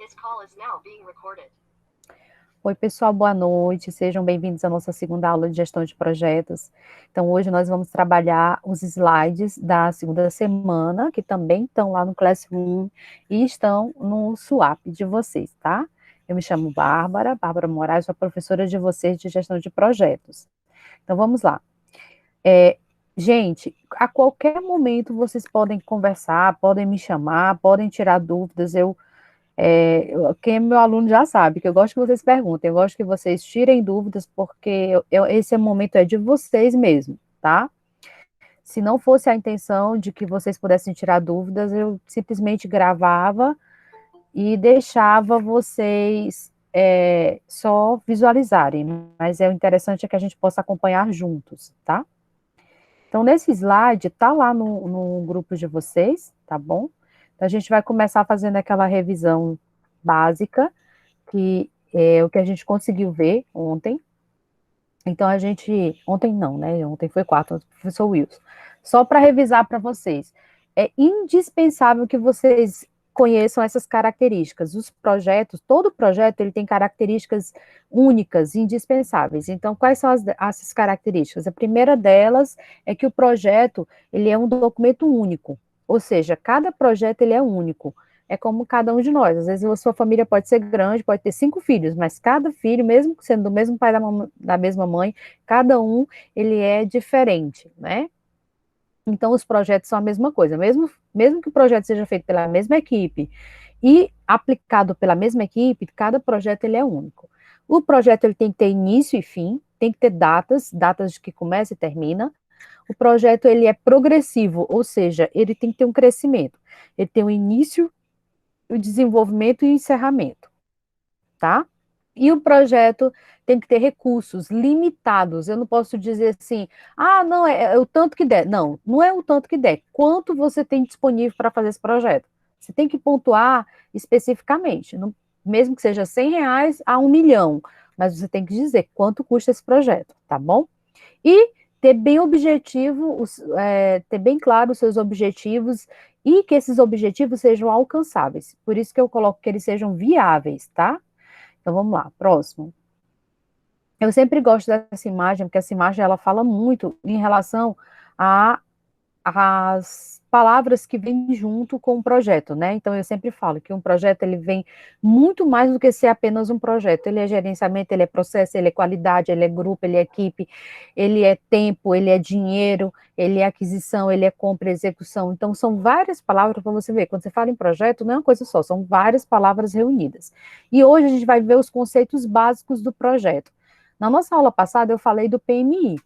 This call is now being recorded. Oi, pessoal, boa noite. Sejam bem-vindos à nossa segunda aula de gestão de projetos. Então, hoje nós vamos trabalhar os slides da segunda semana, que também estão lá no Classroom e estão no Swap de vocês, tá? Eu me chamo Bárbara Moraes, sou a professora de vocês de gestão de projetos. Então, vamos lá. Gente, a qualquer momento vocês podem conversar, podem me chamar, podem tirar dúvidas. Quem é meu aluno já sabe que eu gosto que vocês perguntem, eu gosto que vocês tirem dúvidas, porque esse momento é de vocês mesmo, tá? Se não fosse a intenção de que vocês pudessem tirar dúvidas, eu simplesmente gravava e deixava vocês só visualizarem, mas o interessante é que a gente possa acompanhar juntos, tá? Então, nesse slide, tá lá no grupo de vocês, tá bom? Então, a gente vai começar fazendo aquela revisão básica, que é o que a gente conseguiu ver ontem. Então, ontem não, né? Ontem foi quarta, professor Wilson. Só para revisar para vocês, é indispensável que vocês conheçam essas características. Os projetos, todo projeto, ele tem características únicas, indispensáveis. Então, quais são essas características? A primeira delas é que o projeto, ele é um documento único, ou seja, cada projeto, ele é único. É como cada um de nós. Às vezes a sua família pode ser grande, pode ter 5 filhos, mas cada filho, mesmo sendo do mesmo pai da mesma mãe, cada um, ele é diferente, né? Então, os projetos são a mesma coisa. Mesmo que o projeto seja feito pela mesma equipe e aplicado pela mesma equipe, cada projeto ele é único. O projeto ele tem que ter início e fim, tem que ter datas de que começa e termina. O projeto ele é progressivo, ou seja, ele tem que ter um crescimento. Ele tem um início, o desenvolvimento e o encerramento, tá? E o projeto tem que ter recursos limitados. Eu não posso dizer assim, não, é o tanto que der. Não, não é o tanto que der. Quanto você tem disponível para fazer esse projeto? Você tem que pontuar especificamente, mesmo que seja R$ 100 a 1 milhão, mas você tem que dizer quanto custa esse projeto, tá bom? E ter bem ter bem claro os seus objetivos e que esses objetivos sejam alcançáveis. Por isso que eu coloco que eles sejam viáveis, tá? Então vamos lá, próximo. Eu sempre gosto dessa imagem, porque essa imagem ela fala muito em relação às palavras que vêm junto com o projeto, né? Então eu sempre falo que um projeto ele vem muito mais do que ser apenas um projeto. Ele é gerenciamento, ele é processo, ele é qualidade, ele é grupo, ele é equipe, ele é tempo, ele é dinheiro, ele é aquisição, ele é compra e execução. Então são várias palavras para você ver. Quando você fala em projeto, não é uma coisa só, são várias palavras reunidas. E hoje a gente vai ver os conceitos básicos do projeto. Na nossa aula passada eu falei do PMI.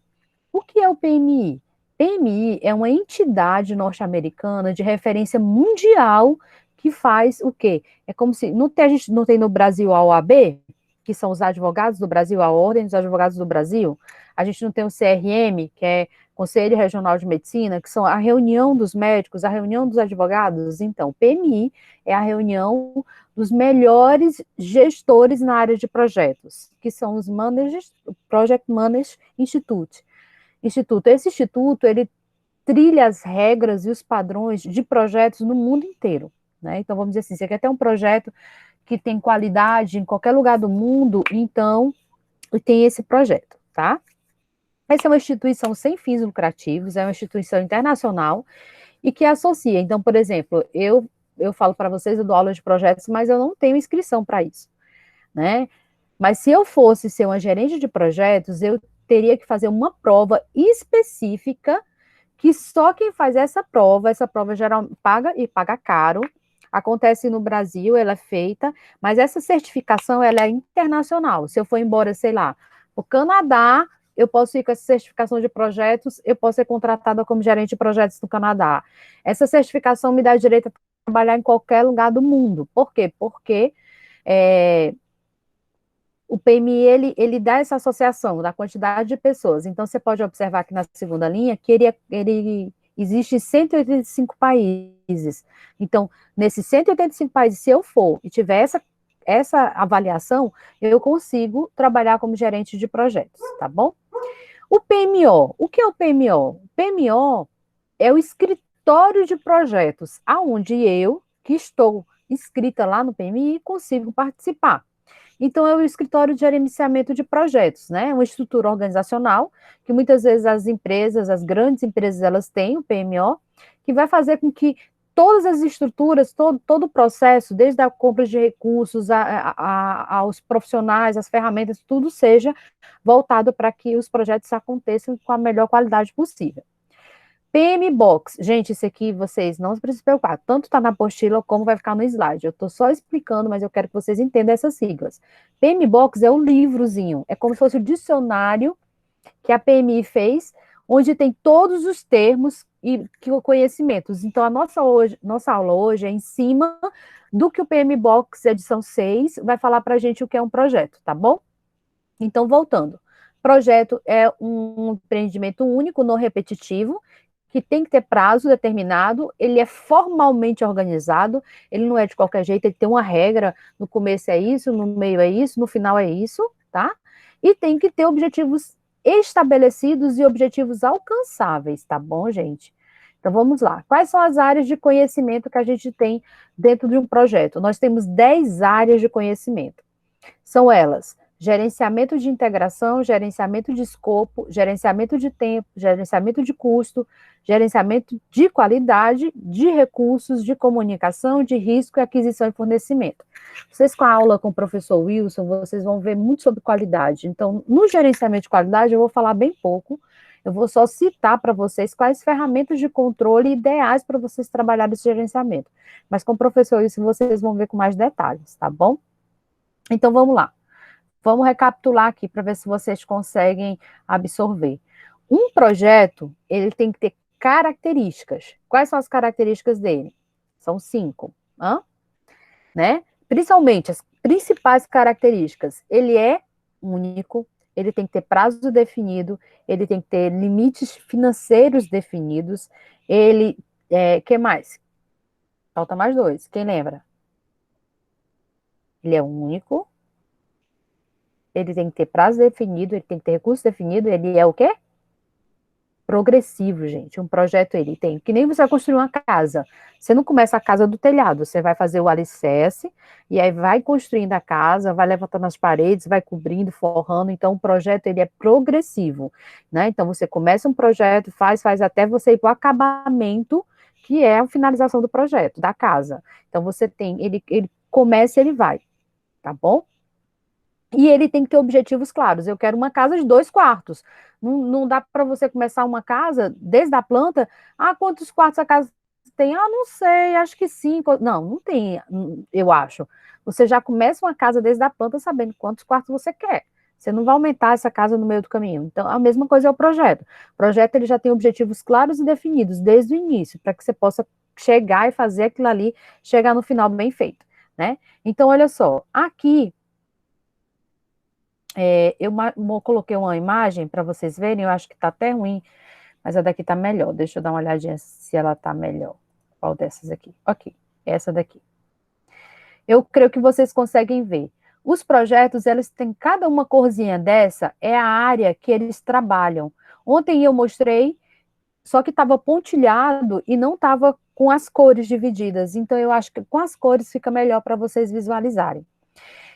O que é o PMI? PMI é uma entidade norte-americana de referência mundial que faz o quê? É como se a gente não tem no Brasil a OAB, que são os advogados do Brasil, a Ordem dos Advogados do Brasil. A gente não tem o CRM, que é Conselho Regional de Medicina, que são a reunião dos médicos, a reunião dos advogados. Então, PMI é a reunião dos melhores gestores na área de projetos, que são os Project Managers Institute. Esse instituto, ele trilha as regras e os padrões de projetos no mundo inteiro, né? Então, vamos dizer assim, você quer ter um projeto que tem qualidade em qualquer lugar do mundo, então, tem esse projeto, tá? Essa é uma instituição sem fins lucrativos, é uma instituição internacional e que associa. Então, por exemplo, eu falo para vocês, eu dou aula de projetos, mas eu não tenho inscrição para isso, né? Mas se eu fosse ser uma gerente de projetos, eu teria que fazer uma prova específica que só quem faz essa prova geral paga e paga caro. Acontece no Brasil, ela é feita, mas essa certificação ela é internacional. Se eu for embora, sei lá, o Canadá, eu posso ir com essa certificação de projetos, eu posso ser contratada como gerente de projetos no Canadá. Essa certificação me dá direito a trabalhar em qualquer lugar do mundo. Por quê? Porque o PMI, ele dá essa associação da quantidade de pessoas. Então, você pode observar aqui na segunda linha que ele existe em 185 países. Então, nesses 185 países, se eu for e tiver essa avaliação, eu consigo trabalhar como gerente de projetos, tá bom? O PMO, o que é o PMO? O PMO é o escritório de projetos, aonde eu, que estou inscrita lá no PMI e consigo participar. Então, é o escritório de gerenciamento de projetos, né? Uma estrutura organizacional que muitas vezes as empresas, as grandes empresas, elas têm o PMO, que vai fazer com que todas as estruturas, todo o processo, desde a compra de recursos aos profissionais, as ferramentas, tudo seja voltado para que os projetos aconteçam com a melhor qualidade possível. PMBOK, gente, isso aqui vocês não precisam se preocupar, tanto está na apostila como vai ficar no slide. Eu estou só explicando, mas eu quero que vocês entendam essas siglas. PMBOK é o livrozinho, é como se fosse o dicionário que a PMI fez, onde tem todos os termos e conhecimentos. Então, a nossa aula hoje é em cima do que o PMBOK, edição 6, vai falar para a gente o que é um projeto, tá bom? Então, voltando. Projeto é um empreendimento único, não repetitivo, que tem que ter prazo determinado, ele é formalmente organizado, ele não é de qualquer jeito, ele tem uma regra, no começo é isso, no meio é isso, no final é isso, tá? E tem que ter objetivos estabelecidos e objetivos alcançáveis, tá bom, gente? Então vamos lá. Quais são as áreas de conhecimento que a gente tem dentro de um projeto? Nós temos 10 áreas de conhecimento. São elas: gerenciamento de integração, gerenciamento de escopo, gerenciamento de tempo, gerenciamento de custo, gerenciamento de qualidade, de recursos, de comunicação, de risco e aquisição e fornecimento. Vocês com a aula com o professor Wilson, vocês vão ver muito sobre qualidade. Então, no gerenciamento de qualidade, eu vou falar bem pouco, eu vou só citar para vocês quais ferramentas de controle ideais para vocês trabalharem esse gerenciamento. Mas com o professor Wilson, vocês vão ver com mais detalhes, tá bom? Então, vamos lá. Vamos recapitular aqui para ver se vocês conseguem absorver. Um projeto, ele tem que ter características. Quais são as características dele? São 5, né? Principalmente, as principais características. Ele é único, ele tem que ter prazo definido, ele tem que ter limites financeiros definidos, ele... que mais? Falta mais 2, quem lembra? Ele é único, ele tem que ter prazo definido, ele tem que ter recurso definido, ele é o quê? Progressivo, gente. Um projeto ele tem, que nem você vai construir uma casa. Você não começa a casa do telhado, você vai fazer o alicerce, e aí vai construindo a casa, vai levantando as paredes, vai cobrindo, forrando. Então, o projeto ele é progressivo, né? Então, você começa um projeto, faz até você ir para o acabamento, que é a finalização do projeto, da casa. Então, você tem, ele começa e ele vai, tá bom? E ele tem que ter objetivos claros. Eu quero uma casa de 2 quartos. Não dá para você começar uma casa desde a planta. Ah, quantos quartos a casa tem? Ah, não sei, acho que 5. Não tem, eu acho. Você já começa uma casa desde a planta sabendo quantos quartos você quer. Você não vai aumentar essa casa no meio do caminho. Então, a mesma coisa é o projeto. O projeto ele já tem objetivos claros e definidos desde o início, para que você possa chegar e fazer aquilo ali, chegar no final bem feito, né? Então, olha só, aqui eu coloquei uma imagem para vocês verem, eu acho que está até ruim, mas a daqui está melhor. Deixa eu dar uma olhadinha se ela está melhor. Qual dessas aqui? Ok, essa daqui. Eu creio que vocês conseguem ver. Os projetos, eles têm cada uma corzinha dessa, é a área que eles trabalham. Ontem eu mostrei, só que estava pontilhado e não estava com as cores divididas. Então, eu acho que com as cores fica melhor para vocês visualizarem.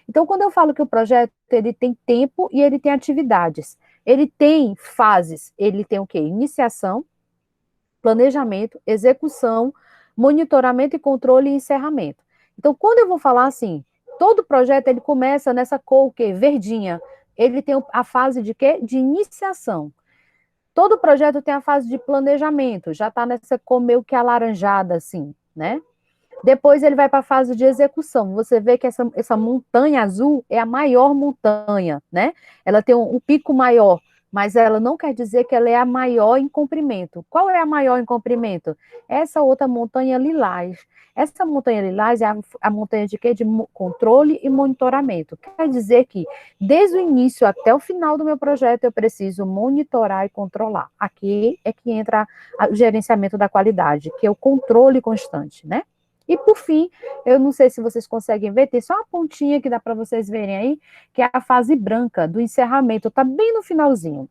Então, quando eu falo que o projeto ele tem tempo e ele tem atividades, ele tem fases, ele tem o quê? Iniciação, planejamento, execução, monitoramento e controle e encerramento. Então, quando eu vou falar assim, todo projeto ele começa nessa cor o quê? Verdinha. Ele tem a fase de quê? De iniciação. Todo projeto tem a fase de planejamento, já está nessa cor meio que alaranjada assim, né? Depois ele vai para a fase de execução. Você vê que essa montanha azul é a maior montanha, né? Ela tem um pico maior, mas ela não quer dizer que ela é a maior em comprimento. Qual é a maior em comprimento? Essa outra montanha lilás. Essa montanha lilás é a montanha de quê? De controle e monitoramento. Quer dizer que, desde o início até o final do meu projeto, eu preciso monitorar e controlar. Aqui é que entra o gerenciamento da qualidade, que é o controle constante, né? E, por fim, eu não sei se vocês conseguem ver, tem só uma pontinha que dá para vocês verem aí, que é a fase branca do encerramento, está bem no finalzinho.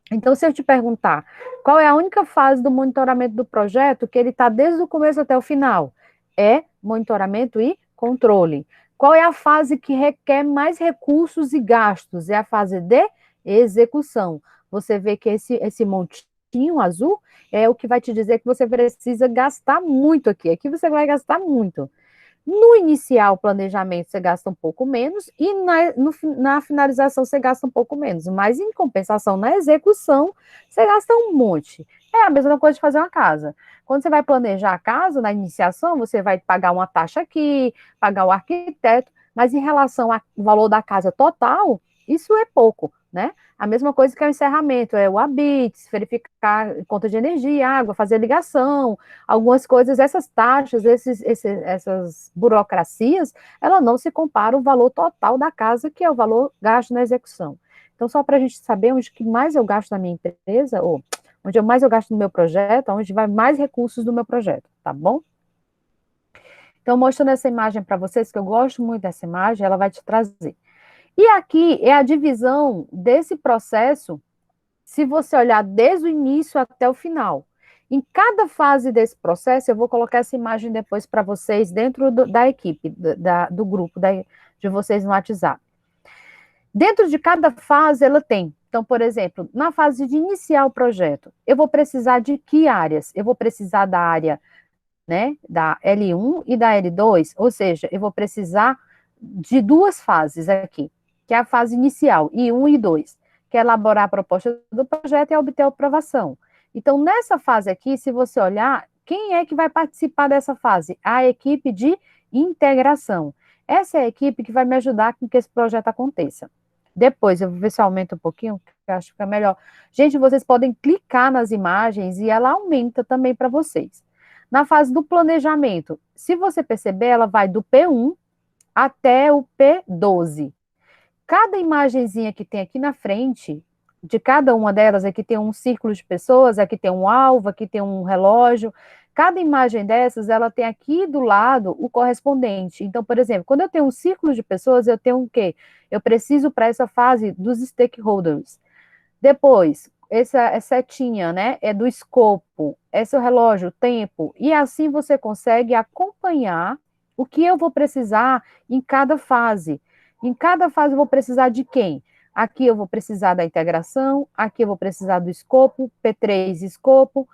Então, se eu te perguntar qual é a única fase do monitoramento do projeto que ele está desde o começo até o final, é monitoramento e controle. Qual é a fase que requer mais recursos e gastos? É a fase de execução. Você vê que esse montinho azul é o que vai te dizer que você precisa gastar muito aqui. Aqui você vai gastar muito. No inicial, o planejamento você gasta um pouco menos e na finalização você gasta um pouco menos. Mas, em compensação, na execução, você gasta um monte. É a mesma coisa de fazer uma casa. Quando você vai planejar a casa, na iniciação, você vai pagar uma taxa aqui, pagar o arquiteto, mas em relação ao valor da casa total, isso é pouco, né? A mesma coisa que é o encerramento, é o ABITS, verificar conta de energia, água, fazer ligação, algumas coisas, essas taxas, essas burocracias, ela não se compara ao valor total da casa, que é o valor gasto na execução. Então, só para a gente saber onde que mais eu gasto na minha empresa, ou onde mais eu gasto no meu projeto, onde vai mais recursos do meu projeto, tá bom? Então, mostrando essa imagem para vocês, que eu gosto muito dessa imagem, ela vai te trazer. E aqui é a divisão desse processo, se você olhar desde o início até o final. Em cada fase desse processo, eu vou colocar essa imagem depois para vocês dentro da equipe, do grupo de vocês no WhatsApp. Dentro de cada fase, ela tem. Então, por exemplo, na fase de iniciar o projeto, eu vou precisar de que áreas? Eu vou precisar da área, né, da L1 e da L2, ou seja, eu vou precisar de duas fases aqui, que é a fase inicial, I1 e 2, que é elaborar a proposta do projeto e obter a aprovação. Então, nessa fase aqui, se você olhar, quem é que vai participar dessa fase? A equipe de integração. Essa é a equipe que vai me ajudar com que esse projeto aconteça. Depois, eu vou ver se aumenta um pouquinho, que eu acho que é melhor. Gente, vocês podem clicar nas imagens e ela aumenta também para vocês. Na fase do planejamento, se você perceber, ela vai do P1 até o P12. Cada imagenzinha que tem aqui na frente, de cada uma delas, aqui tem um círculo de pessoas, aqui tem um alvo, aqui tem um relógio. Cada imagem dessas, ela tem aqui do lado o correspondente. Então, por exemplo, quando eu tenho um círculo de pessoas, eu tenho o quê? Eu preciso para essa fase dos stakeholders. Depois, essa setinha, né, é do escopo, esse é o relógio, o tempo, e assim você consegue acompanhar o que eu vou precisar em cada fase. Em cada fase eu vou precisar de quem? Aqui eu vou precisar da integração, aqui eu vou precisar do escopo, P3 escopo,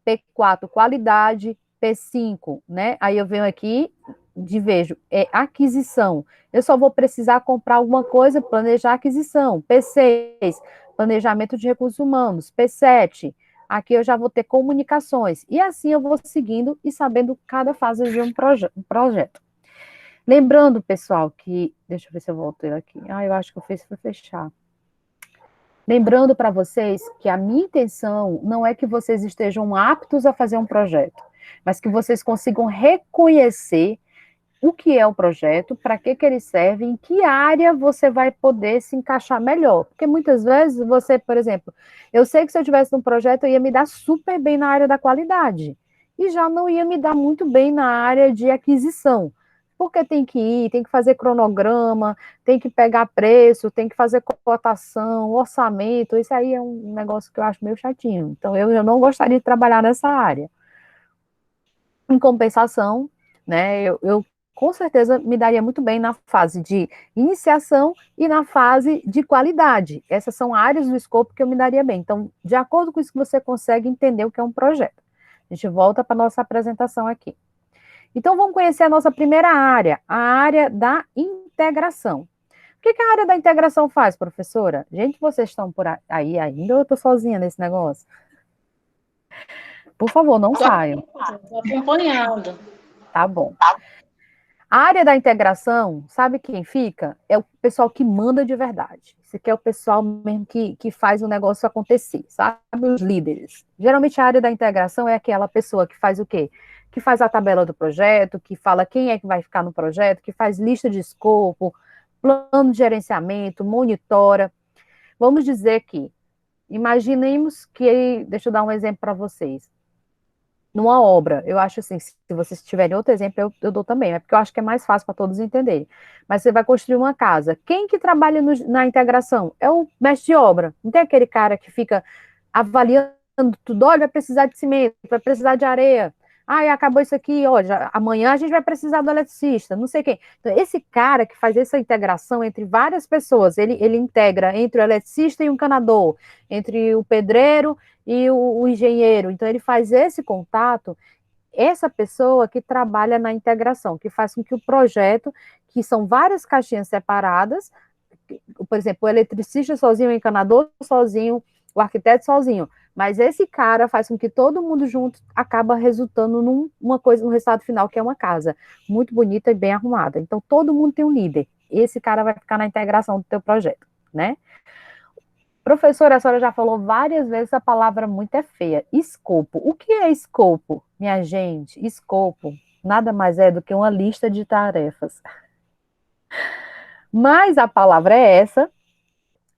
P4 qualidade, P5, né? Aí eu venho aqui vejo, é aquisição. Eu só vou precisar comprar alguma coisa, planejar aquisição. P6, planejamento de recursos humanos. P7, aqui eu já vou ter comunicações. E assim eu vou seguindo e sabendo cada fase de um projeto. Lembrando, pessoal, que... Deixa eu ver se eu volto aqui. Eu acho que eu fiz para fechar. Lembrando para vocês que a minha intenção não é que vocês estejam aptos a fazer um projeto, mas que vocês consigam reconhecer o que é o projeto, para que ele serve, em que área você vai poder se encaixar melhor. Porque muitas vezes você, por exemplo, eu sei que se eu tivesse um projeto, eu ia me dar super bem na área da qualidade, e já não ia me dar muito bem na área de aquisição, porque tem que ir, tem que fazer cronograma, tem que pegar preço, tem que fazer cotação, orçamento, isso aí é um negócio que eu acho meio chatinho. Então, eu não gostaria de trabalhar nessa área. Em compensação, né, eu com certeza me daria muito bem na fase de iniciação e na fase de qualidade. Essas são áreas do escopo que eu me daria bem. Então, de acordo com isso, você consegue entender o que é um projeto. A gente volta para a nossa apresentação aqui. Então, vamos conhecer a nossa primeira área, a área da integração. O que a área da integração faz, professora? Gente, vocês estão por aí ainda ou eu estou sozinha nesse negócio? Por favor, não saiam. Estou acompanhando. Tá bom. A área da integração, sabe quem fica? É o pessoal que manda de verdade. Esse aqui é o pessoal mesmo que faz o negócio acontecer, sabe? Os líderes. Geralmente a área da integração é aquela pessoa que faz o quê? Que faz a tabela do projeto, que fala quem é que vai ficar no projeto, que faz lista de escopo, plano de gerenciamento, monitora. Vamos dizer que, imaginemos que, deixa eu dar um exemplo para vocês. Numa obra, eu acho assim, se vocês tiverem outro exemplo, eu dou também, é porque eu acho que é mais fácil para todos entenderem. Mas você vai construir uma casa. Quem que trabalha na integração? É o mestre de obra. Não tem aquele cara que fica avaliando tudo, olha, vai precisar de cimento, vai precisar de areia. Ah, acabou isso aqui, ó, amanhã a gente vai precisar do eletricista, não sei quem. Então, esse cara que faz essa integração entre várias pessoas, ele integra entre o eletricista e o encanador, entre o pedreiro e o engenheiro. Então, ele faz esse contato, essa pessoa que trabalha na integração, que faz com que o projeto, que são várias caixinhas separadas, por exemplo, o eletricista sozinho, o encanador sozinho, o arquiteto sozinho, mas esse cara faz com que todo mundo junto acaba resultando numa coisa, no resultado final, que é uma casa muito bonita e bem arrumada. Então, todo mundo tem um líder. Esse cara vai ficar na integração do teu projeto, né? Professora, a senhora já falou várias vezes a palavra muito é feia. Escopo. O que é escopo, minha gente? Escopo nada mais é do que uma lista de tarefas. Mas a palavra é essa,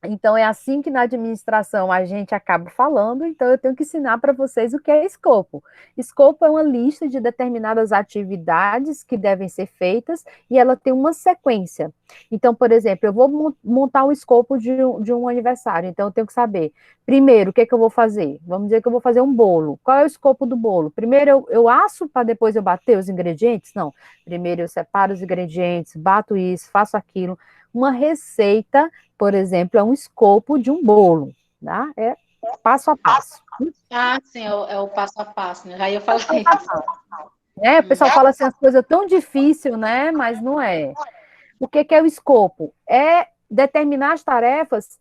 então, é assim que na administração a gente acaba falando, então eu tenho que ensinar para vocês o que é escopo. Escopo é uma lista de determinadas atividades que devem ser feitas e ela tem uma sequência. Então, por exemplo, eu vou montar o escopo de um aniversário, então eu tenho que saber, primeiro, o que é que eu vou fazer? Vamos dizer que eu vou fazer um bolo. Qual é o escopo do bolo? Primeiro eu asso para depois eu bater os ingredientes? Não. Primeiro eu separo os ingredientes, bato isso, faço aquilo. Uma receita, por exemplo, é um escopo de um bolo, tá? É passo a passo. Ah, sim, é o passo a passo, né? Já ia falar isso. É, o pessoal fala assim, as coisas tão difíceis, né? Mas não é. O que é o escopo? É determinar as tarefas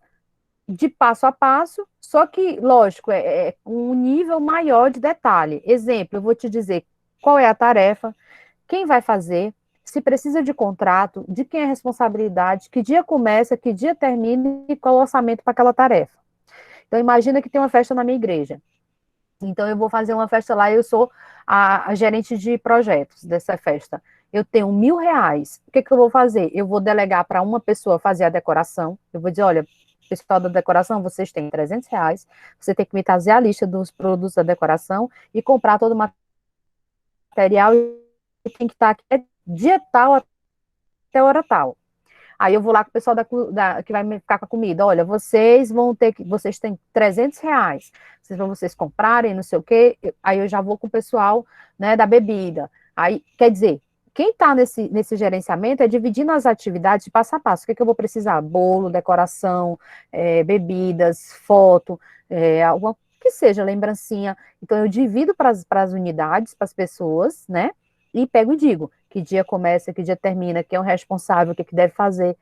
de passo a passo, só que, lógico, é um nível maior de detalhe. Exemplo, eu vou te dizer qual é a tarefa, quem vai fazer, se precisa de contrato, de quem é a responsabilidade, que dia começa, que dia termina e qual o orçamento para aquela tarefa. Então, imagina que tem uma festa na minha igreja. Então, eu vou fazer uma festa lá, eu sou a gerente de projetos dessa festa. Eu tenho R$ 1.000. O que eu vou fazer? Eu vou delegar para uma pessoa fazer a decoração. Eu vou dizer, olha, pessoal da decoração, vocês têm R$ 300. Você tem que me trazer a lista dos produtos da decoração e comprar todo o material e tem que estar aqui dia tal até hora tal. Aí eu vou lá com o pessoal que vai me ficar com a comida. Olha, vocês têm R$ 300. Vocês comprarem, não sei o quê. Aí eu já vou com o pessoal, né, da bebida. Aí, quer dizer, quem está nesse gerenciamento é dividindo as atividades de passo a passo. O que eu vou precisar? Bolo, decoração, bebidas, foto, alguma que seja, lembrancinha. Então, eu divido para as unidades, para as pessoas, né? E pego e digo que dia começa, que dia termina, quem é o responsável, o que deve fazer.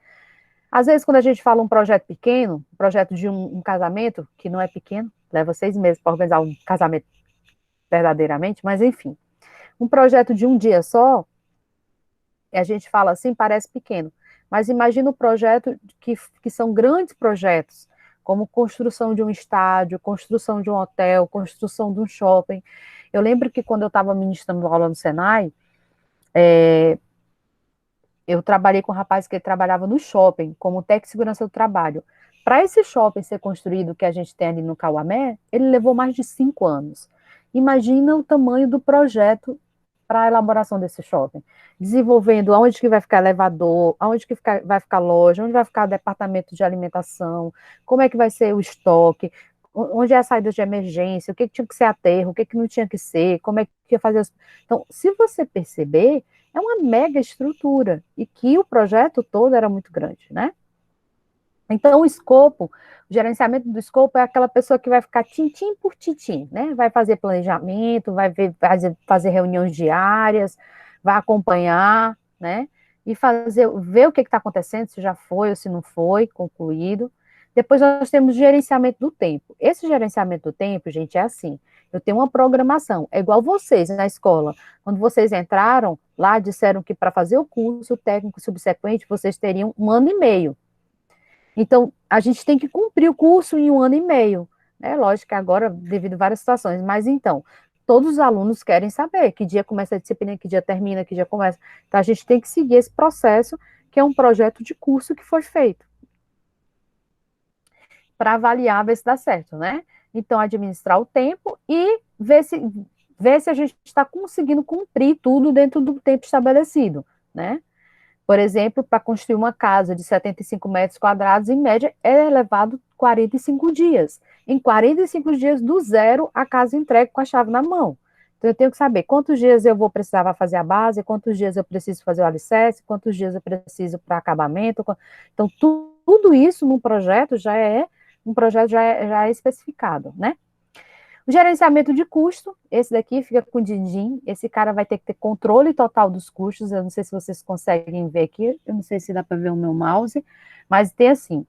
Às vezes, quando a gente fala um projeto pequeno, um projeto de um casamento, que não é pequeno, leva 6 meses para organizar um casamento verdadeiramente, mas enfim, um projeto de um dia só, a gente fala assim, parece pequeno, mas imagina o projeto que são grandes projetos, como construção de um estádio, construção de um hotel, construção de um shopping. Eu lembro que quando eu estava ministrando aula no Senai, eu trabalhei com um rapaz que trabalhava no shopping, como técnico de segurança do trabalho. Para esse shopping ser construído, que a gente tem ali no Cauamé, ele levou mais de 5 anos. Imagina o tamanho do projeto para a elaboração desse shopping. Desenvolvendo aonde que vai ficar elevador, aonde que vai ficar loja, onde vai ficar departamento de alimentação, como é que vai ser o estoque, onde é a saída de emergência, o que tinha que ser aterro, o que não tinha que ser, como é que ia fazer. Então, se você perceber, é uma mega estrutura, e que o projeto todo era muito grande, né? Então, o gerenciamento do escopo é aquela pessoa que vai ficar tintim por tintim, né? Vai fazer planejamento, fazer reuniões diárias, vai acompanhar, né? E ver o que está acontecendo, se já foi ou se não foi concluído. Depois nós temos o gerenciamento do tempo. Esse gerenciamento do tempo, gente, é assim. Eu tenho uma programação, é igual vocês na escola. Quando vocês entraram lá, disseram que para fazer o curso técnico subsequente, vocês teriam 1 ano e meio. Então, a gente tem que cumprir o curso em 1 ano e meio. É lógico que agora, devido a várias situações, mas então, todos os alunos querem saber que dia começa a disciplina, que dia termina, que dia começa. Então, a gente tem que seguir esse processo, que é um projeto de curso que foi feito, para avaliar, ver se dá certo, né? Então, administrar o tempo e ver se a gente está conseguindo cumprir tudo dentro do tempo estabelecido, né? Por exemplo, para construir uma casa de 75 metros quadrados, em média, é levado 45 dias. Em 45 dias, do zero, a casa entregue com a chave na mão. Então, eu tenho que saber quantos dias eu vou precisar para fazer a base, quantos dias eu preciso fazer o alicerce, quantos dias eu preciso para acabamento. Então, tudo isso num projeto já é especificado, né? O gerenciamento de custo, esse daqui fica com o din-din, esse cara vai ter que ter controle total dos custos, eu não sei se vocês conseguem ver aqui, eu não sei se dá para ver o meu mouse, mas tem assim,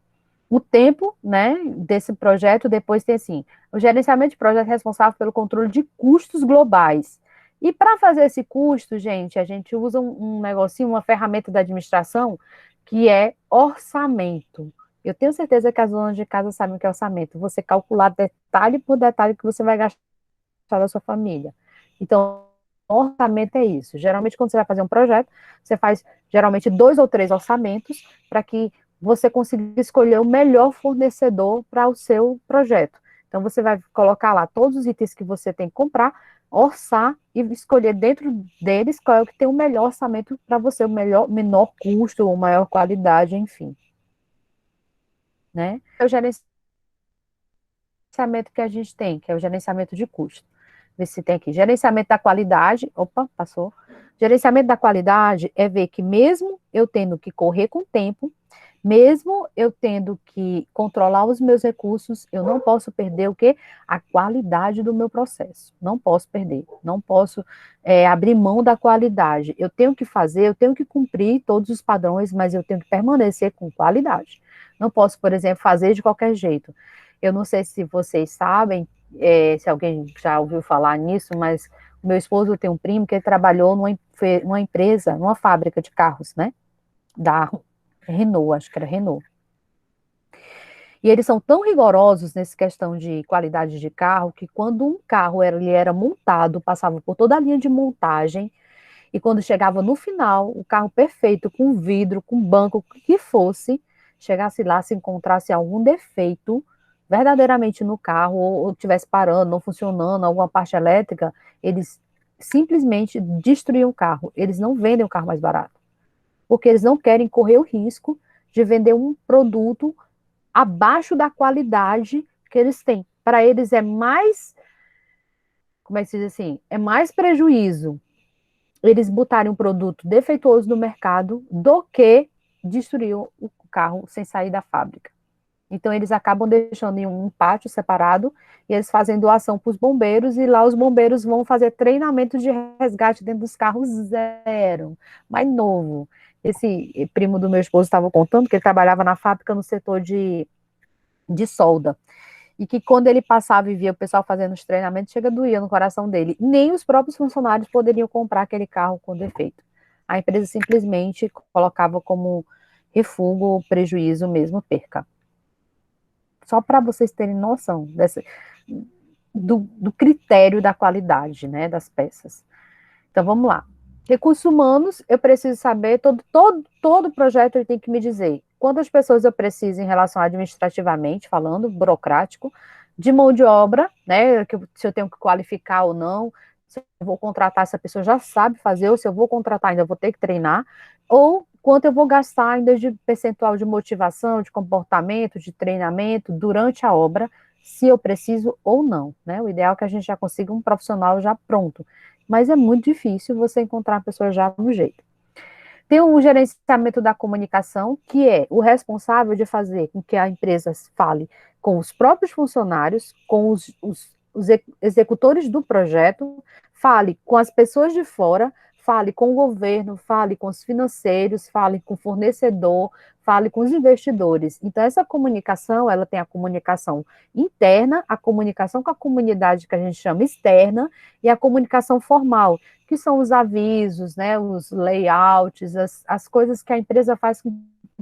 o tempo, né, desse projeto, depois tem assim, o gerenciamento de projeto é responsável pelo controle de custos globais. E para fazer esse custo, gente, a gente usa um negocinho, uma ferramenta da administração, que é orçamento. Eu tenho certeza que as donas de casa sabem o que é orçamento. Você calcular detalhe por detalhe que você vai gastar da sua família. Então, orçamento é isso. Geralmente, quando você vai fazer um projeto, você faz geralmente 2 ou 3 orçamentos para que você consiga escolher o melhor fornecedor para o seu projeto. Então, você vai colocar lá todos os itens que você tem que comprar, orçar e escolher dentro deles qual é o que tem o melhor orçamento para você, o menor custo ou maior qualidade, enfim. Né? É o gerenciamento que a gente tem, que é o gerenciamento de custo. Vê se tem aqui. Gerenciamento da qualidade. Opa, passou. Gerenciamento da qualidade é ver que mesmo eu tendo que correr com o tempo, mesmo eu tendo que controlar os meus recursos, eu não posso perder o quê? A qualidade do meu processo. Não posso perder. Não posso abrir mão da qualidade. Eu tenho que fazer, eu tenho que cumprir todos os padrões, mas eu tenho que permanecer com qualidade. Não posso, por exemplo, fazer de qualquer jeito. Eu não sei se vocês sabem, se alguém já ouviu falar nisso, mas o meu esposo tem um primo que ele trabalhou numa empresa, numa fábrica de carros, né? Da Renault, acho que era Renault. E eles são tão rigorosos nessa questão de qualidade de carro, que quando um carro ele era montado, passava por toda a linha de montagem, e quando chegava no final, o carro perfeito, com vidro, com banco, o que fosse, chegasse lá, se encontrasse algum defeito, verdadeiramente no carro, ou estivesse parando, não funcionando, alguma parte elétrica, eles simplesmente destruíam o carro. Eles não vendem o carro mais barato, porque eles não querem correr o risco de vender um produto abaixo da qualidade que eles têm. Para eles é mais, como é que se diz assim, é mais prejuízo eles botarem um produto defeituoso no mercado do que destruir o carro sem sair da fábrica. Então, eles acabam deixando em um pátio separado e eles fazem doação para os bombeiros e lá os bombeiros vão fazer treinamento de resgate dentro dos carros zero, mais novo. Esse primo do meu esposo estava contando que ele trabalhava na fábrica no setor de solda. E que quando ele passava e via o pessoal fazendo os treinamentos, chega doía no coração dele. Nem os próprios funcionários poderiam comprar aquele carro com defeito. A empresa simplesmente colocava como refúgio, prejuízo mesmo, perca. Só para vocês terem noção do critério da qualidade, né, das peças. Então, vamos lá. Recursos humanos, eu preciso saber, todo projeto ele tem que me dizer quantas pessoas eu preciso em relação administrativamente falando, burocrático, de mão de obra, né, se eu tenho que qualificar ou não, se eu vou contratar, essa pessoa já sabe fazer, ou se eu vou contratar, ainda vou ter que treinar, ou quanto eu vou gastar ainda de percentual de motivação, de comportamento, de treinamento durante a obra, se eu preciso ou não, né, o ideal é que a gente já consiga um profissional já pronto, mas é muito difícil você encontrar a pessoa já no jeito. Tem o gerenciamento da comunicação, que é o responsável de fazer com que a empresa fale com os próprios funcionários, com os executores do projeto, fale com as pessoas de fora, fale com o governo, fale com os financeiros, fale com o fornecedor, fale com os investidores. Então, essa comunicação, ela tem a comunicação interna, a comunicação com a comunidade que a gente chama externa, e a comunicação formal, que são os avisos, né, os layouts, as coisas que a empresa faz que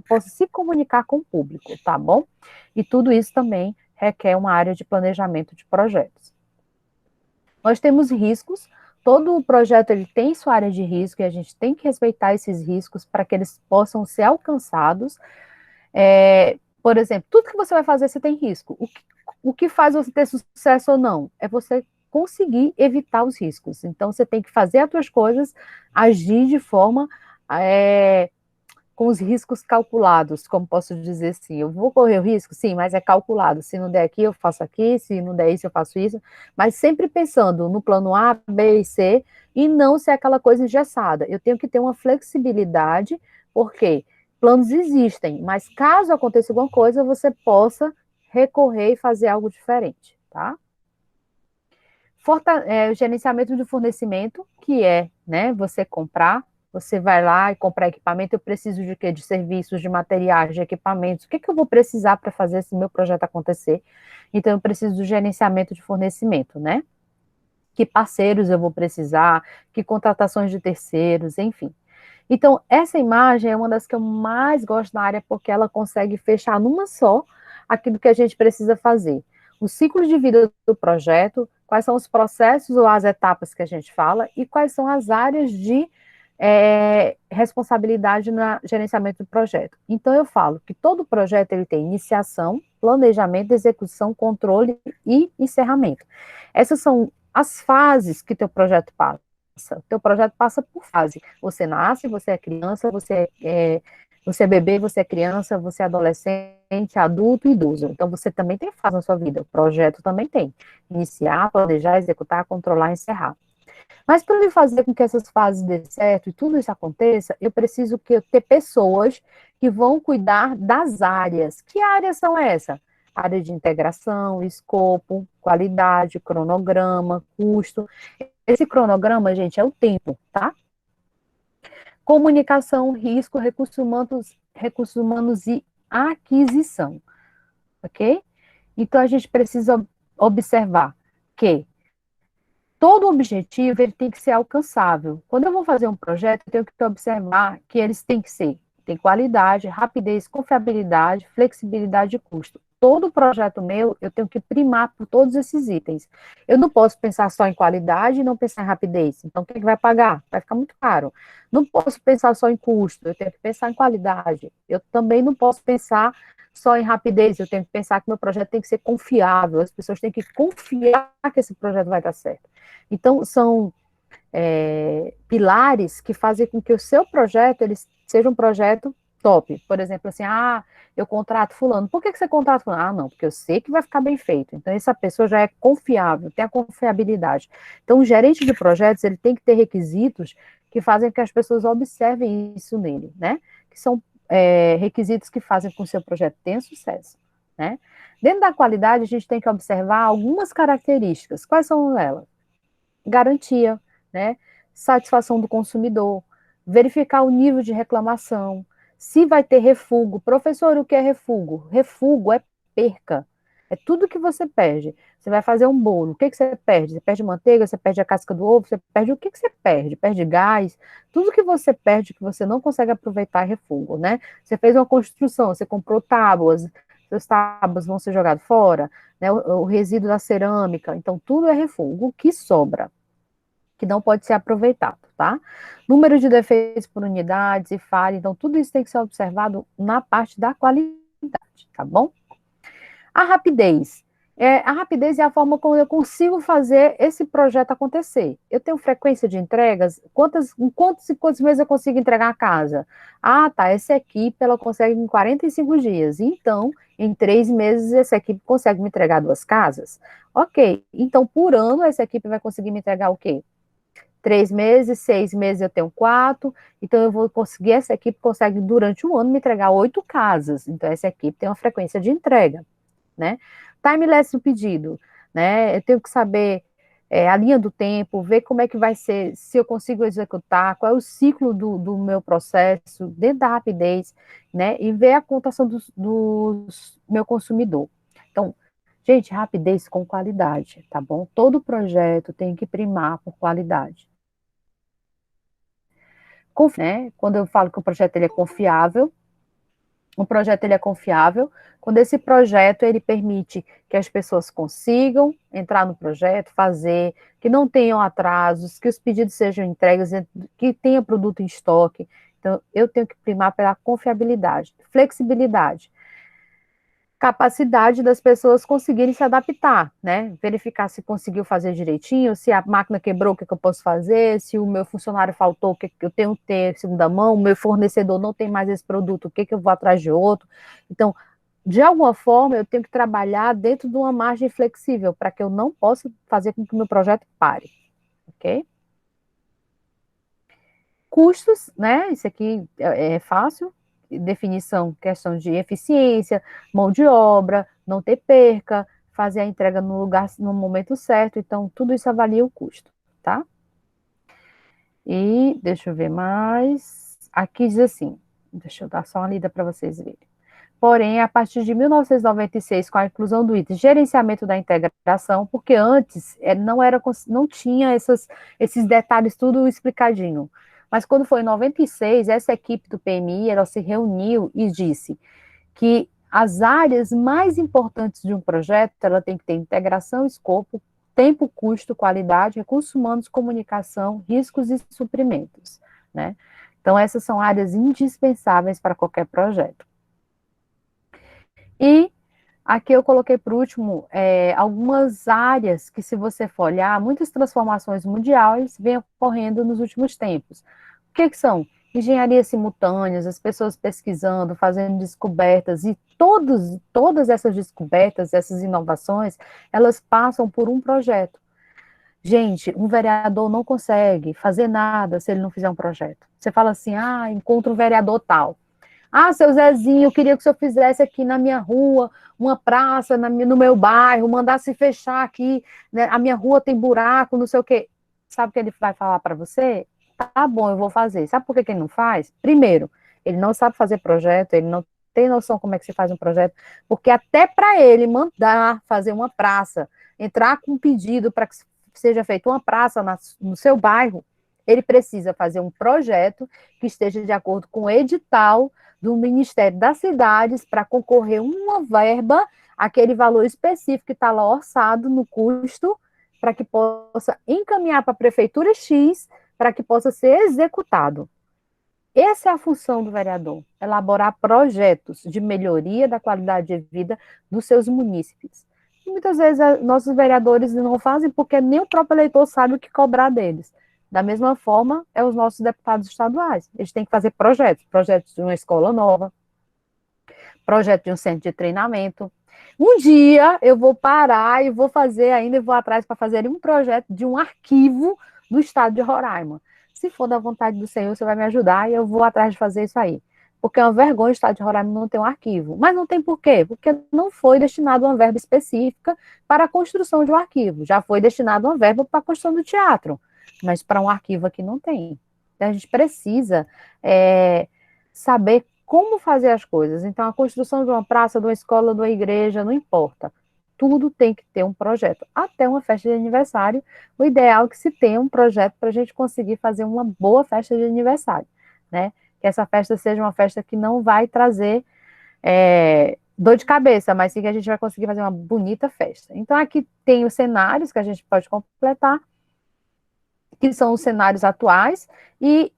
possa se comunicar com o público, tá bom? E tudo isso também requer uma área de planejamento de projetos. Nós temos riscos, todo o projeto ele tem sua área de risco e a gente tem que respeitar esses riscos para que eles possam ser alcançados. Por exemplo, tudo que você vai fazer, você tem risco. O que faz você ter sucesso ou não? É você conseguir evitar os riscos. Então, você tem que fazer as suas coisas, agir de forma com os riscos calculados, como posso dizer assim, eu vou correr o risco? Sim, mas é calculado, se não der aqui, eu faço aqui, se não der isso, eu faço isso, mas sempre pensando no plano A, B e C, e não ser aquela coisa engessada. Eu tenho que ter uma flexibilidade, porque planos existem, mas caso aconteça alguma coisa, você possa recorrer e fazer algo diferente, tá? O gerenciamento de fornecimento, que é, né, você comprar, você vai lá e comprar equipamento, eu preciso de quê? De serviços, de materiais, de equipamentos, o que que eu vou precisar para fazer esse meu projeto acontecer? Então, eu preciso do gerenciamento de fornecimento, né? Que parceiros eu vou precisar, que contratações de terceiros, enfim. Então, essa imagem é uma das que eu mais gosto na área, porque ela consegue fechar numa só aquilo que a gente precisa fazer. O ciclo de vida do projeto, quais são os processos ou as etapas que a gente fala, e quais são as áreas de responsabilidade no gerenciamento do projeto. Então, eu falo que todo projeto ele tem iniciação, planejamento, execução, controle e encerramento. Essas são as fases que teu projeto passa. O teu projeto passa por fase. Você nasce, você é criança, você é bebê, você é criança, você é adolescente, adulto e idoso. Então, você também tem fase na sua vida. O projeto também tem. Iniciar, planejar, executar, controlar, encerrar. Mas para me fazer com que essas fases dê certo e tudo isso aconteça, eu preciso ter pessoas que vão cuidar das áreas. Que áreas são essas? Área de integração, escopo, qualidade, cronograma, custo. Esse cronograma, gente, é o tempo, tá? Comunicação, risco, recursos humanos e aquisição, ok? Então, a gente precisa observar que todo objetivo ele tem que ser alcançável. Quando eu vou fazer um projeto, eu tenho que observar que eles têm que ser, tem qualidade, rapidez, confiabilidade, flexibilidade e custo. Todo projeto meu, eu tenho que primar por todos esses itens. Eu não posso pensar só em qualidade e não pensar em rapidez. Então, quem é que vai pagar? Vai ficar muito caro. Não posso pensar só em custo, eu tenho que pensar em qualidade. Eu também não posso pensar só em rapidez, eu tenho que pensar que meu projeto tem que ser confiável, as pessoas têm que confiar que esse projeto vai dar certo. Então, são pilares que fazem com que o seu projeto ele seja um projeto top. Por exemplo, assim, eu contrato fulano. Por que você contrata fulano? Ah, não, porque eu sei que vai ficar bem feito. Então, essa pessoa já é confiável, tem a confiabilidade. Então, o gerente de projetos, ele tem que ter requisitos que fazem com que as pessoas observem isso nele, né? Que são requisitos que fazem com que o seu projeto tenha sucesso, né? Dentro da qualidade, a gente tem que observar algumas características. Quais são elas? Garantia, né? Satisfação do consumidor, verificar o nível de reclamação, se vai ter refúgio. Professor, o que é refúgio? Refúgio é perca. É tudo que você perde. Você vai fazer um bolo. O que você perde? Você perde manteiga, você perde a casca do ovo, você perde o que você perde? Perde gás. Tudo que você perde que você não consegue aproveitar é refúgio, né? Você fez uma construção, você comprou tábuas, seus tábuas vão ser jogados fora, né? O resíduo da cerâmica. Então, tudo é refúgio. O que sobra? Que não pode ser aproveitado, tá? Número de defeitos por unidades e falha, então tudo isso tem que ser observado na parte da qualidade, tá bom? A rapidez. A rapidez é a forma como eu consigo fazer esse projeto acontecer. Eu tenho frequência de entregas, em quantos meses eu consigo entregar a casa? Ah, tá, essa equipe, ela consegue em 45 dias. Então, em 3 meses, essa equipe consegue me entregar 2 casas? Ok, então, por ano, essa equipe vai conseguir me entregar o quê? 3 meses, 6 meses eu tenho 4, então eu vou conseguir, essa equipe consegue durante um ano me entregar 8 casas, então essa equipe tem uma frequência de entrega, né? Timeless do pedido, né? Eu tenho que saber a linha do tempo, ver como é que vai ser, se eu consigo executar, qual é o ciclo do meu processo, dentro da rapidez, né? E ver a contação do meu consumidor. Então, gente, rapidez com qualidade, tá bom? Todo projeto tem que primar por qualidade. Né? Quando eu falo que o projeto ele é confiável, o projeto ele é confiável quando esse projeto ele permite que as pessoas consigam entrar no projeto, fazer, que não tenham atrasos, que os pedidos sejam entregues, que tenha produto em estoque. Então, eu tenho que primar pela confiabilidade. Flexibilidade. capacidade das pessoas conseguirem se adaptar, né? Verificar se conseguiu fazer direitinho, se a máquina quebrou, o que eu posso fazer, se o meu funcionário faltou, o que eu tenho que ter segunda mão, o meu fornecedor não tem mais esse produto, o que eu vou atrás de outro. Então, de alguma forma, eu tenho que trabalhar dentro de uma margem flexível, para que eu não possa fazer com que o meu projeto pare, ok? Custos, né? Isso aqui é fácil, definição, questão de eficiência, mão de obra, não ter perca, fazer a entrega no lugar, no momento certo, então tudo isso avalia o custo, tá? E deixa eu ver mais. Aqui diz assim, deixa eu dar só uma lida para vocês verem. Porém, a partir de 1996, com a inclusão do item gerenciamento da integração, porque antes não tinha esses detalhes tudo explicadinho. Mas quando foi em 96, essa equipe do PMI, ela se reuniu e disse que as áreas mais importantes de um projeto, ela tem que ter integração, escopo, tempo, custo, qualidade, recursos humanos, comunicação, riscos e suprimentos, né? Então, essas são áreas indispensáveis para qualquer projeto. E aqui eu coloquei por último algumas áreas que, se você for olhar, muitas transformações mundiais vêm ocorrendo nos últimos tempos. O que são? Engenharias simultâneas, as pessoas pesquisando, fazendo descobertas, e todas essas descobertas, essas inovações, elas passam por um projeto. Gente, um vereador não consegue fazer nada se ele não fizer um projeto. Você fala assim, encontra um vereador tal. Seu Zezinho, eu queria que o senhor fizesse aqui na minha rua, uma praça no meu bairro, mandasse fechar aqui, né, a minha rua tem buraco, não sei o quê. Sabe o que ele vai falar para você? Tá bom, eu vou fazer. Sabe por que ele não faz? Primeiro, ele não sabe fazer projeto, ele não tem noção como é que se faz um projeto, porque até para ele mandar fazer uma praça, entrar com um pedido para que seja feita uma praça no seu bairro, ele precisa fazer um projeto que esteja de acordo com o edital do Ministério das Cidades para concorrer uma verba, aquele valor específico que está lá orçado no custo, para que possa encaminhar para a Prefeitura X, para que possa ser executado. Essa é a função do vereador, elaborar projetos de melhoria da qualidade de vida dos seus munícipes. E muitas vezes nossos vereadores não fazem porque nem o próprio eleitor sabe o que cobrar deles. Da mesma forma, os nossos deputados estaduais. Eles têm que fazer projetos de uma escola nova, projeto de um centro de treinamento. Um dia eu vou parar e vou fazer ainda, vou atrás para fazer um projeto de um arquivo do estado de Roraima. Se for da vontade do Senhor, você vai me ajudar e eu vou atrás de fazer isso aí. Porque é uma vergonha o estado de Roraima não ter um arquivo. Mas não tem por quê? Porque não foi destinado uma verba específica para a construção de um arquivo. Já foi destinado uma verba para a construção do teatro. Mas para um arquivo aqui não tem. Então, a gente precisa saber como fazer as coisas. Então, a construção de uma praça, de uma escola, de uma igreja, não importa. Tudo tem que ter um projeto. Até uma festa de aniversário, o ideal é que se tenha um projeto para a gente conseguir fazer uma boa festa de aniversário, né? Que essa festa seja uma festa que não vai trazer dor de cabeça, mas sim que a gente vai conseguir fazer uma bonita festa. Então, aqui tem os cenários que a gente pode completar, que são os cenários atuais, e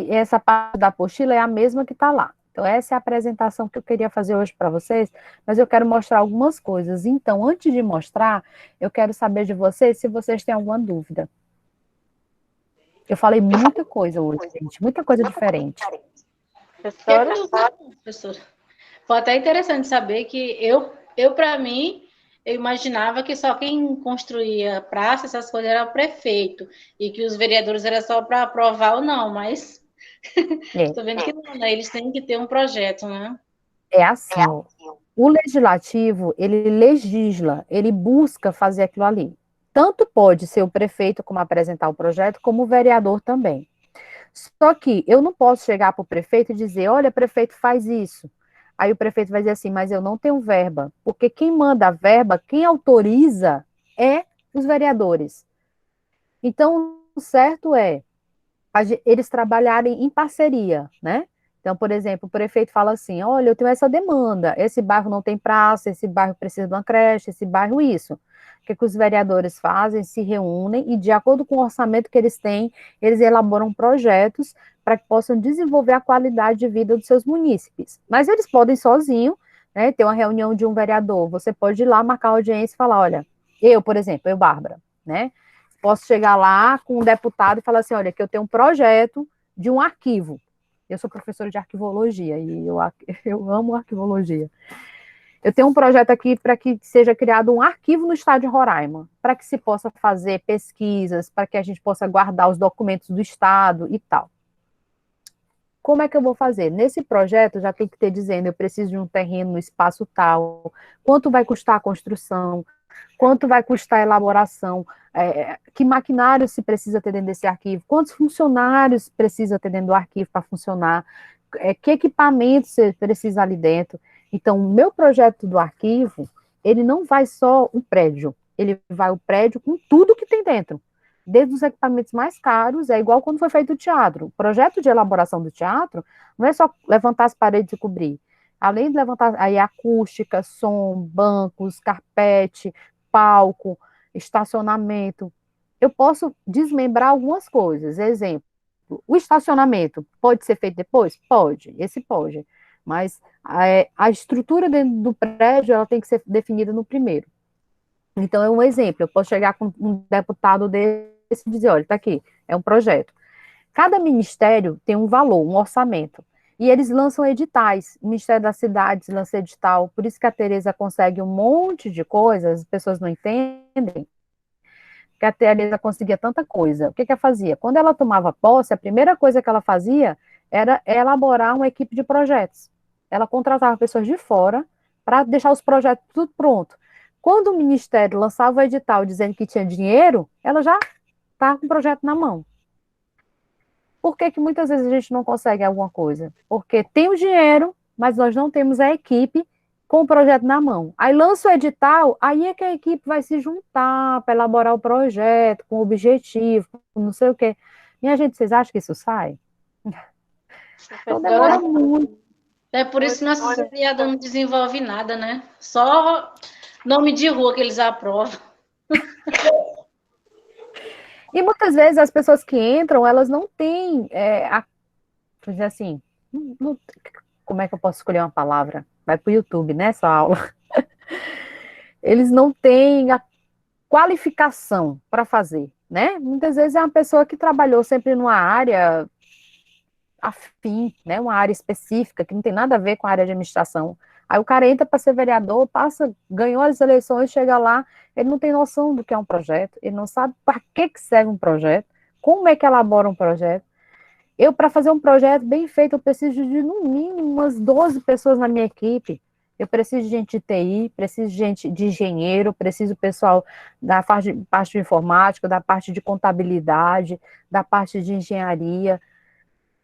essa parte da apostila é a mesma que está lá. Então, essa é a apresentação que eu queria fazer hoje para vocês, mas eu quero mostrar algumas coisas. Então, antes de mostrar, eu quero saber de vocês se vocês têm alguma dúvida. Eu falei muita coisa hoje, gente, muita coisa diferente. Professora, foi até interessante saber que eu para mim, eu imaginava que só quem construía praça, essas coisas, era o prefeito, e que os vereadores era só para aprovar ou não, mas estou vendo que não, né? Eles têm que ter um projeto, né? É assim, o legislativo, ele legisla, ele busca fazer aquilo ali. Tanto pode ser o prefeito como apresentar o projeto, como o vereador também. Só que eu não posso chegar para o prefeito e dizer, olha, prefeito, faz isso. Aí o prefeito vai dizer assim, mas eu não tenho verba. Porque quem manda a verba, quem autoriza, é os vereadores. Então, o certo é eles trabalharem em parceria, né? Então, por exemplo, o prefeito fala assim, olha, eu tenho essa demanda, esse bairro não tem praça, esse bairro precisa de uma creche, esse bairro isso. O que os vereadores fazem? Se reúnem e, de acordo com o orçamento que eles têm, eles elaboram projetos para que possam desenvolver a qualidade de vida dos seus munícipes. Mas eles podem sozinhos, né? Tem uma reunião de um vereador, você pode ir lá marcar audiência e falar, olha, eu, por exemplo, Bárbara, né? Posso chegar lá com um deputado e falar assim, olha, que eu tenho um projeto de um arquivo. Eu sou professora de arquivologia e eu amo arquivologia. Eu tenho um projeto aqui para que seja criado um arquivo no estado de Roraima, para que se possa fazer pesquisas, para que a gente possa guardar os documentos do estado e tal. Como é que eu vou fazer? Nesse projeto, já tem que ter dizendo, eu preciso de um terreno no espaço tal, quanto vai custar a construção, quanto vai custar a elaboração, que maquinário se precisa ter dentro desse arquivo, quantos funcionários precisa ter dentro do arquivo para funcionar, que equipamento você precisa ali dentro. Então, o meu projeto do arquivo, ele não vai só um prédio, ele vai o prédio com tudo que tem dentro. Desde os equipamentos mais caros, é igual quando foi feito o teatro. O projeto de elaboração do teatro não é só levantar as paredes e cobrir. Além de levantar aí acústica, som, bancos, carpete, palco, estacionamento, eu posso desmembrar algumas coisas. Exemplo, o estacionamento pode ser feito depois? Pode, esse pode. Mas a estrutura dentro do prédio, ela tem que ser definida no primeiro. Então, é um exemplo, eu posso chegar com um deputado desse e dizer, olha, está aqui, é um projeto. Cada ministério tem um valor, um orçamento, e eles lançam editais, o Ministério das Cidades lança edital, por isso que a Tereza consegue um monte de coisas, as pessoas não entendem, que a Tereza conseguia tanta coisa. O que ela fazia? Quando ela tomava posse, a primeira coisa que ela fazia era elaborar uma equipe de projetos. Ela contratava pessoas de fora para deixar os projetos tudo pronto. Quando o Ministério lançava o edital dizendo que tinha dinheiro, ela já está com o projeto na mão. Por que que muitas vezes a gente não consegue alguma coisa? Porque tem o dinheiro, mas nós não temos a equipe com o projeto na mão. Aí lança o edital, aí é que a equipe vai se juntar para elaborar o projeto, com objetivo, com não sei o quê. Minha gente, vocês acham que isso sai? Então demora muito. É por isso que nossa vereador não desenvolve nada, né? Só nome de rua que eles aprovam. E muitas vezes as pessoas que entram, elas não têm, vou dizer assim, como é que eu posso escolher uma palavra? Vai para o YouTube, né, essa aula. Eles não têm a qualificação para fazer, né? Muitas vezes é uma pessoa que trabalhou sempre numa área afim, né, uma área específica, que não tem nada a ver com a área de administração. Aí o cara entra para ser vereador, ganhou as eleições, chega lá, ele não tem noção do que é um projeto, ele não sabe para que serve um projeto, como é que elabora um projeto. Eu, para fazer um projeto bem feito, eu preciso de, no mínimo, umas 12 pessoas na minha equipe. Eu preciso de gente de TI, preciso de gente de engenheiro, preciso do pessoal da parte de informática, da parte de contabilidade, da parte de engenharia.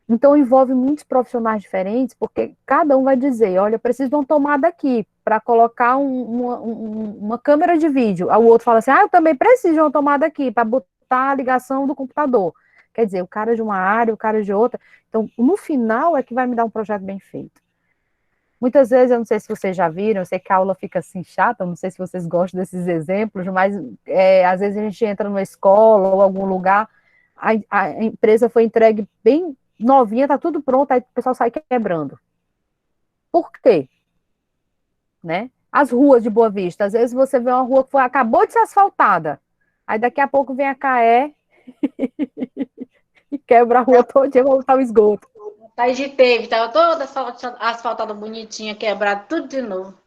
Então, envolve muitos profissionais diferentes, porque cada um vai dizer, olha, eu preciso de uma tomada aqui, para colocar uma câmera de vídeo. Aí o outro fala assim, eu também preciso de uma tomada aqui, para botar a ligação do computador. Quer dizer, o cara de uma área, o cara de outra. Então, no final, é que vai me dar um projeto bem feito. Muitas vezes, eu não sei se vocês já viram, eu sei que a aula fica assim chata, não sei se vocês gostam desses exemplos, mas às vezes a gente entra numa escola ou algum lugar, a empresa foi entregue bem novinha, tá tudo pronto, aí o pessoal sai quebrando. Por quê? Né? As ruas de Boa Vista, às vezes você vê uma rua que acabou de ser asfaltada, aí daqui a pouco vem a CAE e quebra a rua toda e voltar o esgoto. Aí teve, tava toda asfaltada bonitinha, quebrada, tudo de novo.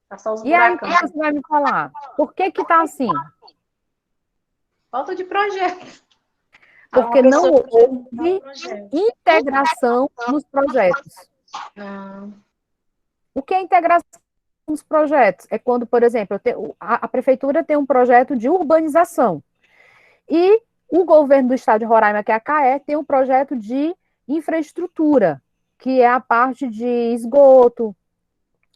Tá só os buracos. E aí você vai me falar, por que que tá assim? Falta de projeto. Porque não houve integração nos projetos. O que é integração nos projetos? É quando, por exemplo, a prefeitura tem um projeto de urbanização e o governo do estado de Roraima, que é a CAE, tem um projeto de infraestrutura, que é a parte de esgoto.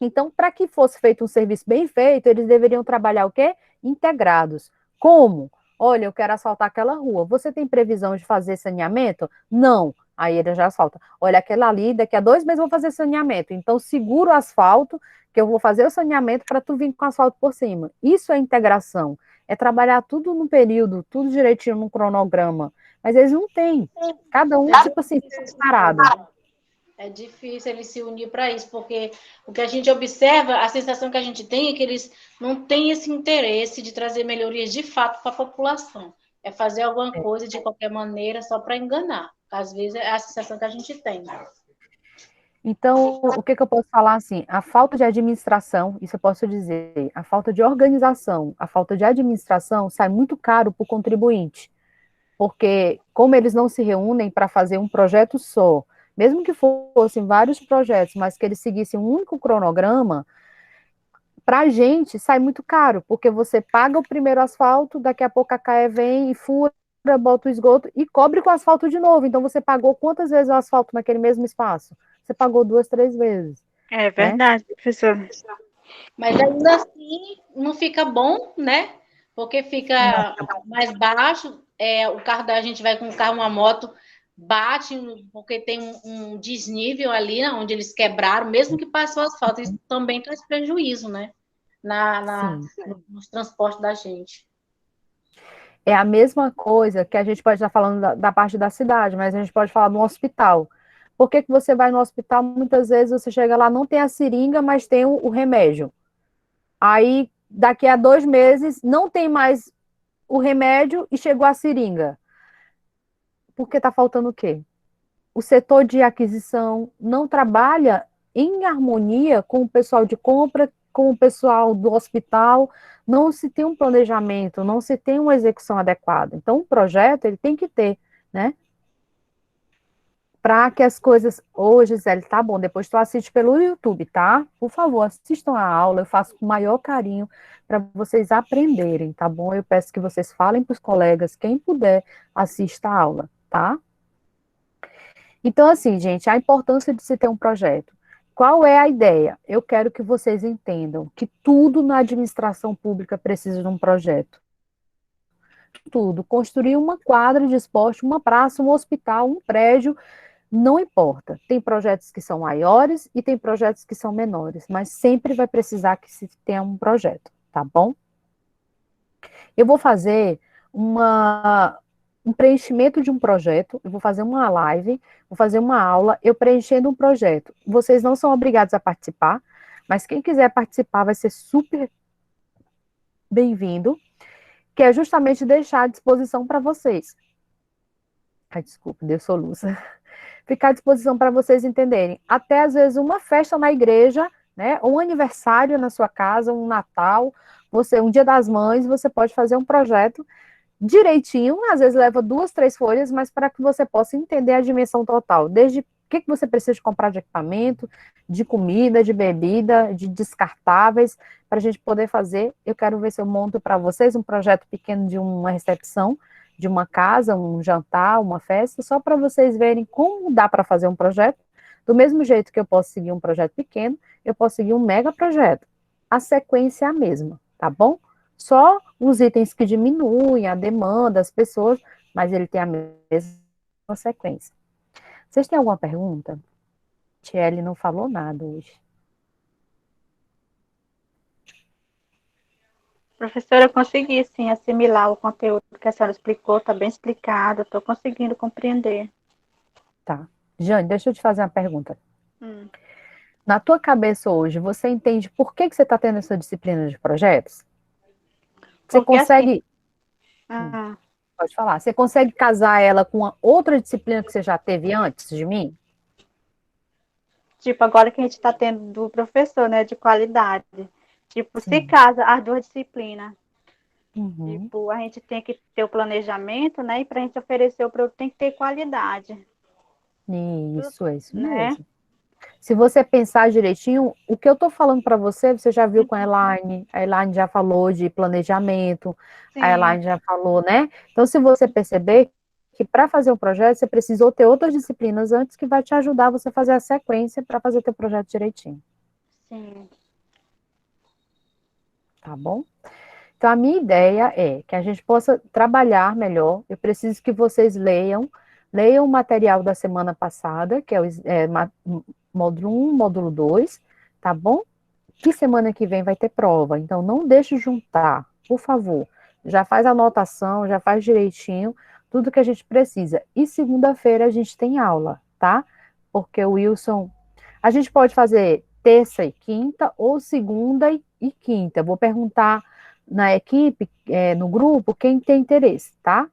Então, para que fosse feito um serviço bem feito, eles deveriam trabalhar o quê? Integrados. Como? Olha, eu quero asfaltar aquela rua. Você tem previsão de fazer saneamento? Não. Aí ele já asfalta. Olha, aquela ali, daqui a 2 meses eu vou fazer saneamento. Então, segura o asfalto, que eu vou fazer o saneamento para tu vir com o asfalto por cima. Isso é integração. É trabalhar tudo no período, tudo direitinho no cronograma. Mas eles não têm. Cada um, tipo assim, separado. É difícil eles se unir para isso, porque o que a gente observa, a sensação que a gente tem é que eles não têm esse interesse de trazer melhorias de fato para a população. É fazer alguma coisa de qualquer maneira só para enganar. Às vezes é a sensação que a gente tem. Então, o que eu posso falar assim? A falta de administração, isso eu posso dizer, a falta de organização, a falta de administração sai muito caro para o contribuinte, porque como eles não se reúnem para fazer um projeto só, mesmo que fossem vários projetos, mas que eles seguissem um único cronograma, para a gente sai muito caro, porque você paga o primeiro asfalto, daqui a pouco a CAE vem e fura, bota o esgoto e cobre com o asfalto de novo. Então você pagou quantas vezes o asfalto naquele mesmo espaço? Você pagou 2, 3 vezes. É Né? verdade, professor. Mas ainda assim não fica bom, né? Porque fica mais baixo. O carro da gente vai com o carro, uma moto, bate, porque tem um desnível ali, né, onde eles quebraram, mesmo que passe o asfalto, isso também traz prejuízo, né? Nos transportes da gente. É a mesma coisa que a gente pode estar falando da parte da cidade, mas a gente pode falar no hospital. Por que você vai no hospital, muitas vezes você chega lá, não tem a seringa, mas tem o remédio. Aí, daqui a 2 meses, não tem mais o remédio e chegou a seringa. Porque está faltando o quê? O setor de aquisição não trabalha em harmonia com o pessoal de compra, com o pessoal do hospital, não se tem um planejamento, não se tem uma execução adequada. Então, o projeto, ele tem que ter, né? Para que as coisas... Ô, Gisele, tá bom, depois tu assiste pelo YouTube, tá? Por favor, assistam a aula, eu faço com o maior carinho para vocês aprenderem, tá bom? Eu peço que vocês falem para os colegas, quem puder, assista a aula, tá? Então, assim, gente, a importância de se ter um projeto. Qual é a ideia? Eu quero que vocês entendam que tudo na administração pública precisa de um projeto. Tudo. Construir uma quadra de esporte, uma praça, um hospital, um prédio, não importa. Tem projetos que são maiores e tem projetos que são menores, mas sempre vai precisar que se tenha um projeto, tá bom? Eu vou fazer um preenchimento de um projeto, eu vou fazer uma live, vou fazer uma aula, eu preenchendo um projeto. Vocês não são obrigados a participar, mas quem quiser participar vai ser super bem-vindo, que é justamente deixar à disposição para vocês. Ai, desculpa, deu soluço. Ficar à disposição para vocês entenderem. Até, às vezes, uma festa na igreja, né, um aniversário na sua casa, um Natal, um Dia das Mães, você pode fazer um projeto direitinho, às vezes leva 2, 3 folhas, mas para que você possa entender a dimensão total, desde o que você precisa de comprar de equipamento, de comida, de bebida, de descartáveis, para a gente poder fazer. Eu quero ver se eu monto para vocês um projeto pequeno de uma recepção, de uma casa, um jantar, uma festa, só para vocês verem como dá para fazer um projeto. Do mesmo jeito que eu posso seguir um projeto pequeno, eu posso seguir um mega projeto. A sequência é a mesma, tá bom? Só os itens que diminuem a demanda das pessoas, mas ele tem a mesma sequência. Vocês têm alguma pergunta? Tiele não falou nada hoje. Professora, eu consegui, sim, assimilar o conteúdo que a senhora explicou, está bem explicado, estou conseguindo compreender. Tá. Jane, deixa eu te fazer uma pergunta. Na tua cabeça hoje, você entende por que você está tendo essa disciplina de projetos? Você Porque consegue... Assim, Pode falar. Você consegue casar ela com uma outra disciplina que você já teve antes de mim? tipo, agora que a gente está tendo do professor, né, de qualidade. Tipo, se casa as 2 disciplinas. Tipo, a gente tem que ter o planejamento, né, e para a gente oferecer o produto tem que ter qualidade. Isso, é isso né? mesmo. Se você pensar direitinho, o que eu estou falando para você, você já viu com a Elaine já falou de planejamento, Sim. a Elaine já falou, né? Então, se você perceber que para fazer um projeto, você precisou ter outras disciplinas antes que vai te ajudar você a fazer a sequência para fazer teu projeto direitinho. Sim. Tá bom? Então, a minha ideia é que a gente possa trabalhar melhor. Eu preciso que vocês leiam o material da semana passada, que é o módulo 1, módulo 2, tá bom? Que semana que vem vai ter prova, então não deixe juntar, por favor. Já faz a anotação, já faz direitinho, tudo que a gente precisa. E segunda-feira a gente tem aula, tá? porque o Wilson, a gente pode fazer terça e quinta, ou segunda e quinta. Eu vou perguntar na equipe, no grupo, quem tem interesse, tá?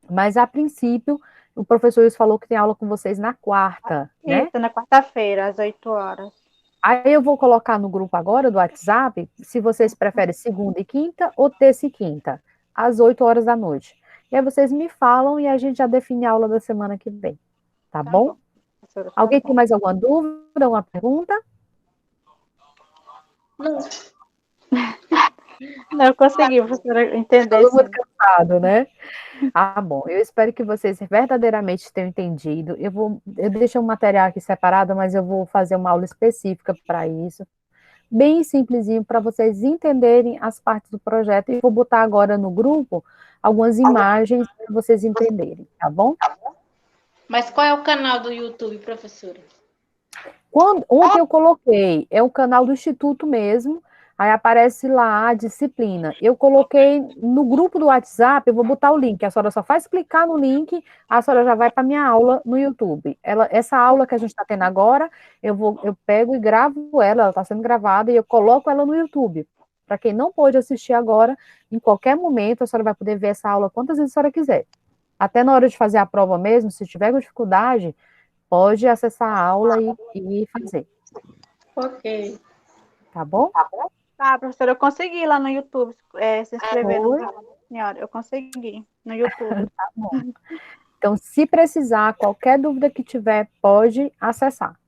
Mas, a princípio, o professor Wilson falou que tem aula com vocês na quarta, né? Isso, na quarta-feira, às 8 horas. Aí eu vou colocar no grupo agora do WhatsApp, se vocês preferem segunda e quinta ou terça e quinta, às 8 horas da noite. E aí vocês me falam e a gente já define a aula da semana que vem, tá bom? Professora, tá Alguém bom. tem mais alguma dúvida, alguma pergunta? Não. Não, eu consegui, professora, entender. Todo mundo Sim. cansado, né? Ah, bom, eu espero que vocês verdadeiramente tenham entendido. Eu deixei um material aqui separado, mas eu vou fazer uma aula específica para isso, bem simplesinho, para vocês entenderem as partes do projeto. E vou botar agora no grupo algumas imagens para vocês entenderem, tá bom? Mas qual é o canal do YouTube, professora? Ontem eu coloquei, é o canal do Instituto mesmo, aí aparece lá a disciplina. Eu coloquei no grupo do WhatsApp, eu vou botar o link, a senhora só faz clicar no link, a senhora já vai para a minha aula no YouTube. Essa aula que a gente está tendo agora, eu pego e gravo ela está sendo gravada, e eu coloco ela no YouTube. Para quem não pôde assistir agora, em qualquer momento, a senhora vai poder ver essa aula quantas vezes a senhora quiser. Até na hora de fazer a prova mesmo, se tiver com dificuldade, pode acessar a aula e fazer, Ok. tá bom? Tá, professora, eu consegui lá no YouTube se inscrever no Foi? canal da senhora. Eu consegui no YouTube. Tá bom. Então, se precisar, qualquer dúvida que tiver, pode acessar,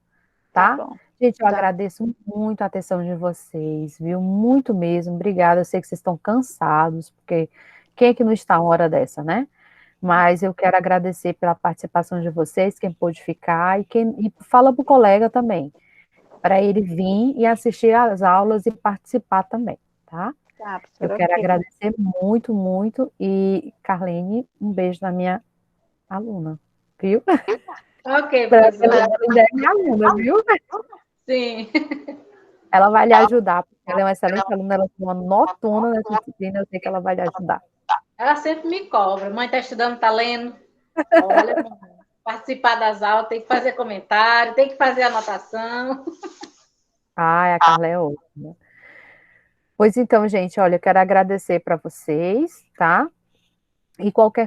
Tá tá? bom. Gente, eu Tá. agradeço muito a atenção de vocês, viu? Muito mesmo, obrigada. Eu sei que vocês estão cansados, porque quem é que não está uma hora dessa, né? Mas eu quero agradecer pela participação de vocês, quem pôde ficar, e fala para o colega também, para ele vir e assistir às aulas e participar também, tá? Tá, Eu professora, quero ok. agradecer muito, muito, e Carlene, um beijo na minha aluna, viu? Ok, Ela professora. ainda é minha aluna, viu? Sim. Ela vai lhe ajudar, porque ela é uma excelente aluna, ela tem uma notona nessa disciplina, eu sei que ela vai lhe ajudar. Ela sempre me cobra. Mãe, está estudando, está lendo? Olha, mãe, participar das aulas, tem que fazer comentário, tem que fazer anotação. Ai, a Carla é ótima. Pois então, gente, olha, eu quero agradecer para vocês, tá? E qualquer